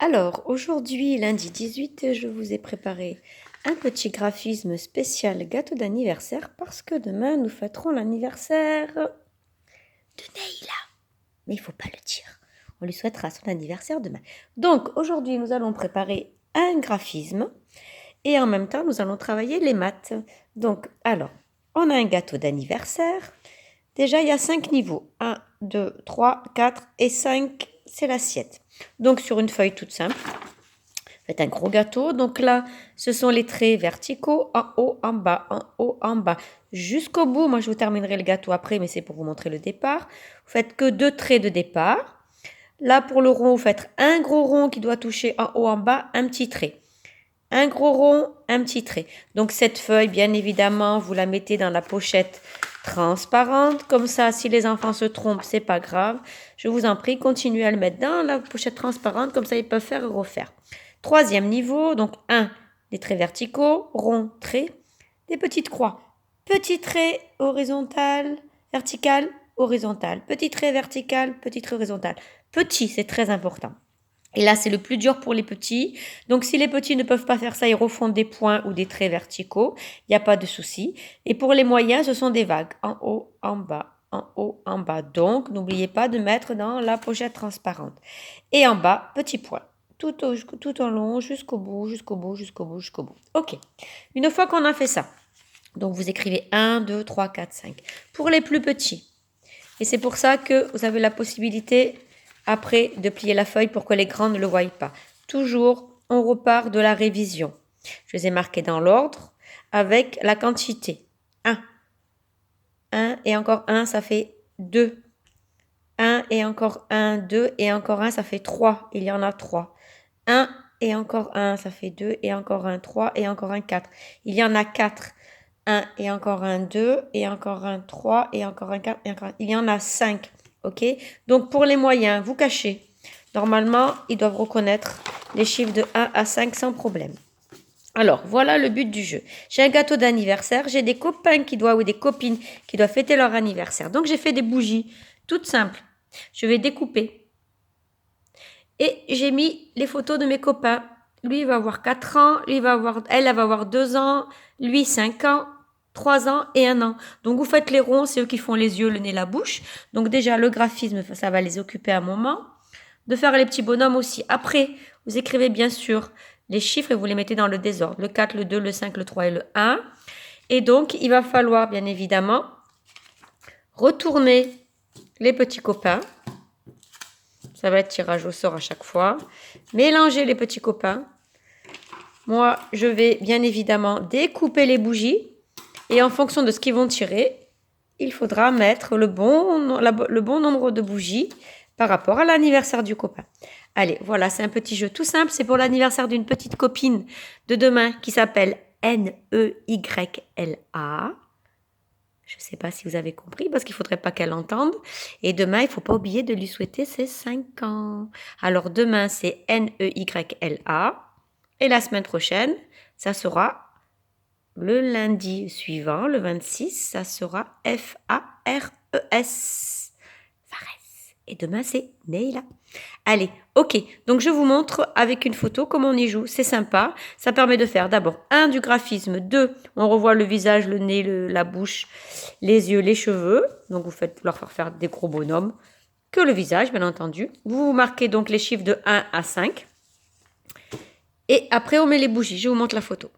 Alors, aujourd'hui, lundi 18, je vous ai préparé un petit graphisme spécial gâteau d'anniversaire parce que demain, nous fêterons l'anniversaire de Neila. Mais il ne faut pas le dire. On lui souhaitera son anniversaire demain. Donc, aujourd'hui, nous allons préparer un graphisme et en même temps, nous allons travailler les maths. Donc, alors, on a un gâteau d'anniversaire. Déjà, il y a 5 niveaux. 1, 2, 3, 4 et 5, c'est l'assiette. Donc, sur une feuille toute simple, faites un gros gâteau. Donc là, ce sont les traits verticaux, en haut, en bas, jusqu'au bout. Moi, je vous terminerai le gâteau après, mais c'est pour vous montrer le départ. Vous faites que 2 traits de départ. Là, pour le rond, vous faites un gros rond qui doit toucher en haut, en bas, un petit trait. Un gros rond, un petit trait. Donc cette feuille, bien évidemment, vous la mettez dans la pochette transparente. Comme ça, si les enfants se trompent, c'est pas grave. Je vous en prie, continuez à le mettre dans la pochette transparente. Comme ça, ils peuvent faire et refaire. Troisième niveau, donc 1, les traits verticaux, rond, trait, des petites croix. Petit trait horizontal, vertical, horizontal. Petit trait vertical, petit trait horizontal. Petit, c'est très important. Et là, c'est le plus dur pour les petits. Donc, si les petits ne peuvent pas faire ça, ils refont des points ou des traits verticaux. Il n'y a pas de souci. Et pour les moyens, ce sont des vagues. En haut, en bas, en haut, en bas. Donc, n'oubliez pas de mettre dans la pochette transparente. Et en bas, petit point. Tout en long, jusqu'au bout, jusqu'au bout, jusqu'au bout, jusqu'au bout. OK. Une fois qu'on a fait ça, donc vous écrivez 1, 2, 3, 4, 5. Pour les plus petits. Et c'est pour ça que vous avez la possibilité après de plier la feuille pour que les grands ne le voient pas. Toujours, on repart de la révision. Je les ai marqués dans l'ordre avec la quantité. 1. 1 et encore 1, ça fait 2. 1 et encore 1, 2 et encore 1, ça fait 3. Il y en a 3. 1 et encore 1, ça fait 2 et encore un 3 et encore un 4. Il y en a 4. 1 et encore un 2 et encore un 3 et encore un 4 et encore un... Il y en a 5. OK? Donc, pour les moyens, vous cachez. Normalement, ils doivent reconnaître les chiffres de 1 à 5 sans problème. Alors, voilà le but du jeu. J'ai un gâteau d'anniversaire. J'ai des copains ou des copines qui doivent fêter leur anniversaire. Donc, j'ai fait des bougies toutes simples. Je vais découper. Et j'ai mis les photos de mes copains. Lui, il va avoir 4 ans. Elle va avoir 2 ans. Lui, 5 ans. 3 ans et 1 an. Donc, vous faites les ronds, c'est eux qui font les yeux, le nez, la bouche. Donc, déjà, le graphisme, ça va les occuper un moment. De faire les petits bonhommes aussi. Après, vous écrivez bien sûr les chiffres et vous les mettez dans le désordre. Le 4, le 2, le 5, le 3 et le 1. Et donc, il va falloir, bien évidemment, retourner les petits copains. Ça va être tirage au sort à chaque fois. Mélanger les petits copains. Moi, je vais bien évidemment découper les bougies. Et en fonction de ce qu'ils vont tirer, il faudra mettre le bon nombre de bougies par rapport à l'anniversaire du copain. Allez, voilà, c'est un petit jeu tout simple. C'est pour l'anniversaire d'une petite copine de demain qui s'appelle Neyla. Je ne sais pas si vous avez compris parce qu'il ne faudrait pas qu'elle entende. Et demain, il ne faut pas oublier de lui souhaiter ses 5 ans. Alors demain, c'est Neyla. Et la semaine prochaine, ça sera le lundi suivant, le 26, ça sera Fares. Fares. Et demain, c'est Neila. Allez, OK. Donc, je vous montre avec une photo comment on y joue. C'est sympa. Ça permet de faire d'abord 1 du graphisme, 2, on revoit le visage, le nez, la bouche, les yeux, les cheveux. Donc, vous faites leur faire des gros bonhommes. Que le visage, bien entendu. Vous marquez donc les chiffres de 1 à 5. Et après, on met les bougies. Je vous montre la photo.